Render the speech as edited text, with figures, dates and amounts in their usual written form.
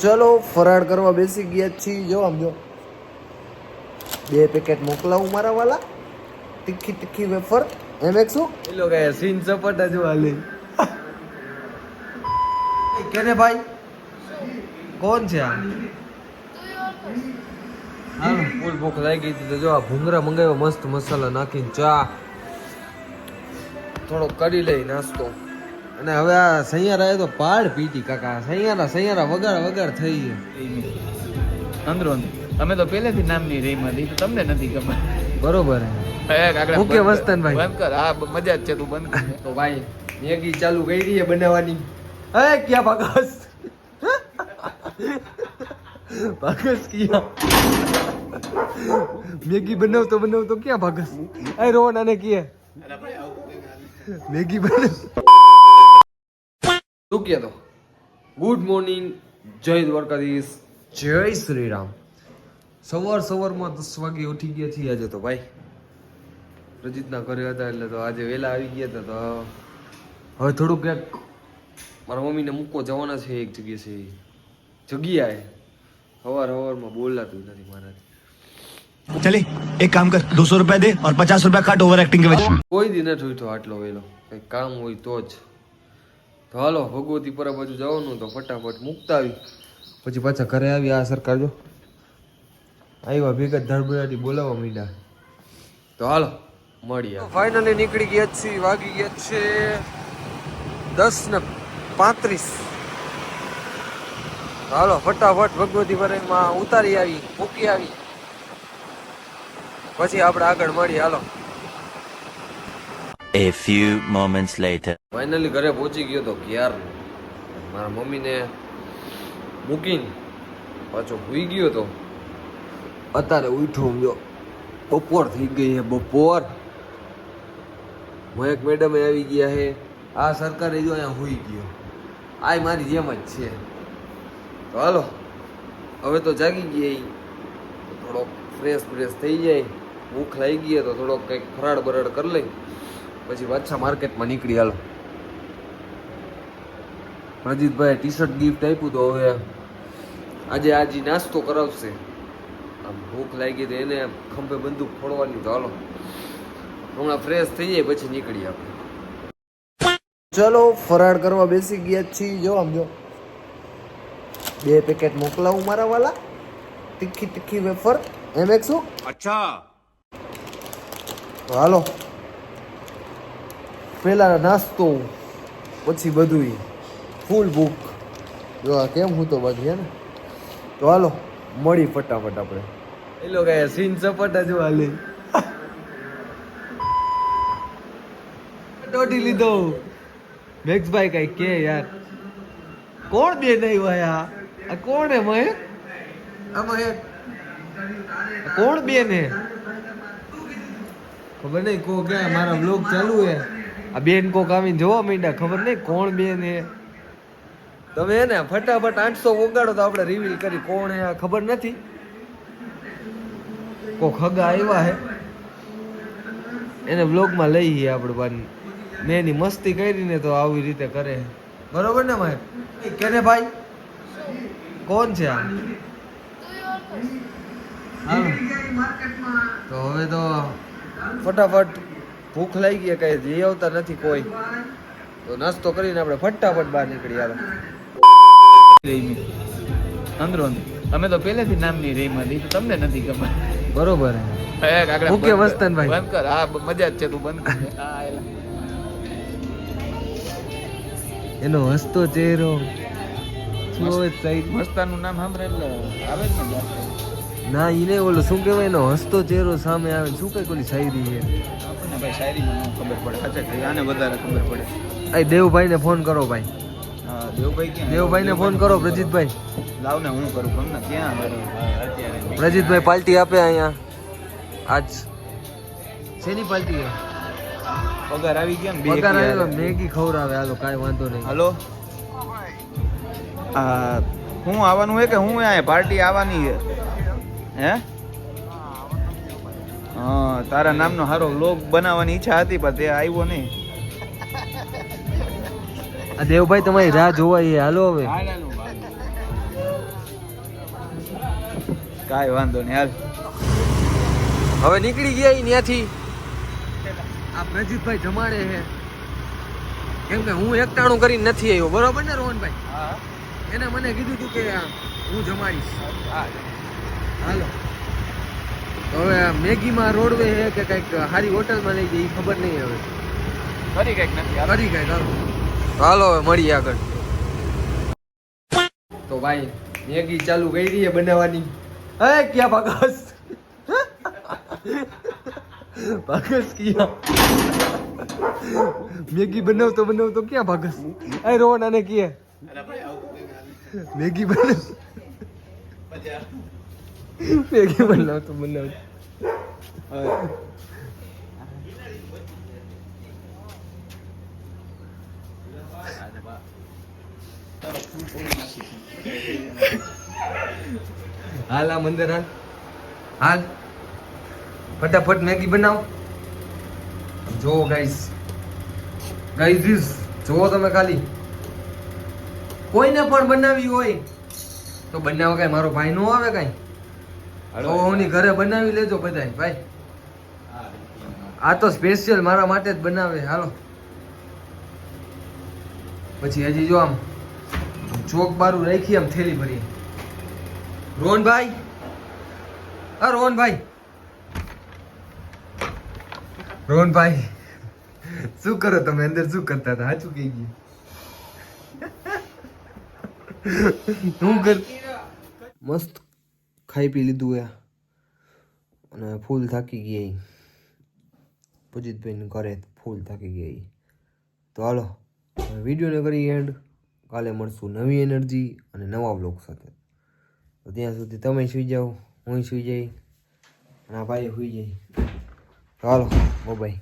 ચલો ફરાળ કરવા બેસી ગયા છીએ. જો આમ જો 2 પેકેટ મોકલાવું મારા વાલા. તીખી વેફર એમએક્સ શું એ લોકો સીન સપાટા જો હાલે કેને ભાઈ કોણ છે આ? હાલો ફૂલ ભૂખ લાગી હતી તો જો આ ભૂંગરા મંગાવ્યો મસ્ત મસાલા નાખીને ચા થોડો કરી લઈ નાસ્તો. અને હવે આ સૈયારા તો પાડ પીતી કાકા. સૈયારા વગાડ થઈ ગયા અંદરો તમે તો પહેલેથી નામની રેમાં હતી તો તમને નથી ખબર. બરોબર ઓકે વસ્તન ભાઈ બંધ કર. હા મજા જ છે, તું બંધ કર. તો ભાઈ મેગી ચાલુ કરી છે બનાવવાની. એ ક્યાં ભાગસ ક્યાં મેગી બનાવતો ક્યાં ભાગસ? એ રોહન આને કે મેગી બનાવ શું કે તો. ગુડ મોર્નિંગ, જય દ્વારકાધીશ, જય શ્રી રામ. સવારમાં 10 વાગે ઉઠી ગયા છીએ આજે તો ભાઈ. પ્રજીતના ઘરે હતા એટલે તો આજે વહેલા આવી ગયા હતા. તો હવે થોડુંક ક્યાંક મારા મમ્મીને મૂકવા જવાના છે એક જગ્યાએ. સવારમાં બોલાતું નથી મારાથી. चले एक काम कर 200 रुपया दे और 50 रुपया काट ओवर एक्टिंग के वजह કોઈ દી નથી ઉઠ્યો આટલો વહેલો. કંઈ કામ હોય તો જ. તો હાલો ભગવતી પર બાજુ જવાનું તો ફટાફટ મૂકતા આવી પછી પાછા ઘરે આવી. આ સરકાર જો આવ્યા ભેગા ધડબડાટી બોલાવવા માંડ્યા. તો હાલો મળીએ. ફાઇનલી નીકળી ગયા છીએ. વાગી ગયા છે 10:35. હાલો ફટાફટ ભગવતી પરમાં ઉતારી આવી મૂકી આવી પછી આપણે આગળ મળીએ. હાલો. A few moments later. Finally ઘરે પહોંચી ગયો તો ક્યાર મારા મમ્મીને મૂકીને પાછો ભૂઈ ગયો તો અત્યારે ઉઠો જો બપોર થઈ ગઈ છે. બપોર મયક મેડમે આવી ગયા છે. આ સરકારે જો અહીંયા હોઈ ગયો. આ મારી જેમ જ છે. તો હાલો હવે તો જાગી ગયા. થોડોક ફ્રેશ થઈ જાય. ભૂખ લાગી ગઈ તો થોડોક કંઈક ફરાળ બરાડ કરી લઈ પછી પાછા માર્કેટમાં નીકળી. હાલો પ્રજીતભાઈ ટી-શર્ટ ગિફ્ટ આપ્યું તો હવે આજે નાસ્તો કરાવશે. આમ ભૂખ લાગી તો એને ખંભે બંદૂક ફોડવાની. તો હાલો હમણાં ફ્રેશ થઈ જાય પછી નીકળી આપણે. ચલો ફરાળ કરવા બેસી ગયા છીએ. જો આમ જો 2 પેકેટ મોકલાવું મારા વાલા. તીખી વેફર એમએક્સ શું अच्छा તો હાલો પેલા નાસ્તો પછી બધું ફૂલ ભૂખ. જો આ કેમ હું તો બાકી હે ને. તો હાલો મળી ફટાફટ આપણે. એ લોકો સીન સપાટા જો હાલે દોડી લીધો. મેક્સભાઈ કઈ કે યાર કોણ બે નહીં વાયા? આ કોણ હે મહેક? આ મહેક કોણ બે ને ખબર નહીં. કો ક્યાં મારા બ્લોગ ચાલુ હે. આ બેન કોક આવીને જોવા માંડ્યા. ખબર નહીં કોણ બેન હે. તમે હે ને ફટાફટ 800 વગાડો તો આપણે રિવીલ કરી કોણ હે. ખબર નથી. કોક હગા આવ્યા હે એને બ્લોગમાં લઈએ આપણે. પણ મેં એની મસ્તી કરીને તો આવી રીતે કરે. બરોબર ને ભાઈ? કેને ભાઈ કોણ છે આ? તો હવે તો ફટાફટ ભૂખ લાગી ગઈ. કઈ જઈ આવતા નથી કોઈ. તો નાસ્તો કરીને આપણે ફટાફટ બહાર નીકળી. હાલો અંદરો તમે તો પહેલેથી નામની રેમાં હતી તો તમને નથી ખબર. બરોબર ઓકે વસ્તન ભાઈ બંધ કર. હા મજા જ છે, તું બંધ કર. હા એનો હસતો ચહેરો મસ્તાનું નામ સાંભળે એટલે આવે જ ને. ના ઈને ઓલો શું કહેવાય એનો હસતો ચહેરો સામે આવે. શું કઈ ઓલી શાયરી છે આપણને ભાઈ શાયરીમાં ન ખબર પડે. સાચે આને વધારે ખબર પડે. આ દેવભાઈને ફોન કરો ભાઈ. હા દેવભાઈ ક્યાં? દેવભાઈને ફોન કરો પ્રજીતભાઈ. લાવ ને હું કરું. તમને ક્યાં અત્યારે પ્રજીતભાઈ પાર્ટી આપે અહીંયા આજ. શેની પાર્ટી છે? પગાર આવી ગયા ને પગાર આવ્યો મેગી ખવડાવે. હાલો કાંઈ વાંધો નહીં. હલો હું આવવાનું હે કે હું અહીંયા પાર્ટી આવવાની છે હે? હા તારા નામનો સારો વ્લોગ બનાવવાની ઈચ્છા હતી પણ તે આવ્યો નહીં. આ દેવભાઈ તમારી રાહ જોવાય. હાલો હવે કાંઈ વાંધો નહીં હાલ. હવે નીકળી ગયા ઈ ત્યાંથી. આ પ્રજીતભાઈ જમાડે છે કેમ કે હું એકટાણું કરીને નથી આવ્યો, બરોબર ને રોહનભાઈ? એને મને કીધું હતું કે હું જમાડીશ. હાલો હવે મેગીમાં રોડવે છે કે કંઈક સારી હોટલમાં લઈ જાય, ખબર નહીં હવે. ફરી કંઈક નથી કરી કંઈક હાલો હવે મળીએ આગળ. તો ભાઈ મેગી ચાલુ કરી છે બનાવવાની. હે ક્યાં ભાગસ? ભાગસ ક્યાં? મેગી બનાવતો ક્યાં ભાગસ? એ રોહન આને કીએ મેગી બનાવ. મેગી બનાવતો હાલ આ મંદિર હાલ ફટાફટ મેગી બનાવ. જો ગાઈસ જોવો તમે ખાલી, કોઈને પણ બનાવી હોય તો બનાવો. કઈ મારો ભાઈ નો આવે કઈ તો ઓની ઘરે બનાવી લેજો બધાય ભાઈ. આ તો સ્પેશિયલ મારા માટે જ બનાવે. હાલો પછી હજી જો આમ ચોક બારું રાખી આમ થેલી ભરી. રોહનભાઈ, હા રોહનભાઈ શું કરો તમે? અંદર શું કરતા હતા? સાચું કહી ગયું. શું કર? મસ્ત ખાઈ પી લીધું એ અને ફૂલ થાકી ગયા. પુજીતભાઈને ઘરે ફૂલ થાકી ગયા. તો હાલો વિડીયોને કરી એન્ડ. કાલે મળશું નવી એનર્જી અને નવા બ્લોગ સાથે. તો ત્યાં સુધી તમે સુઈ જાઓ, હું સુઈ જઈ અને આ ભાઈ સુઈ જાય. હાલો બાય.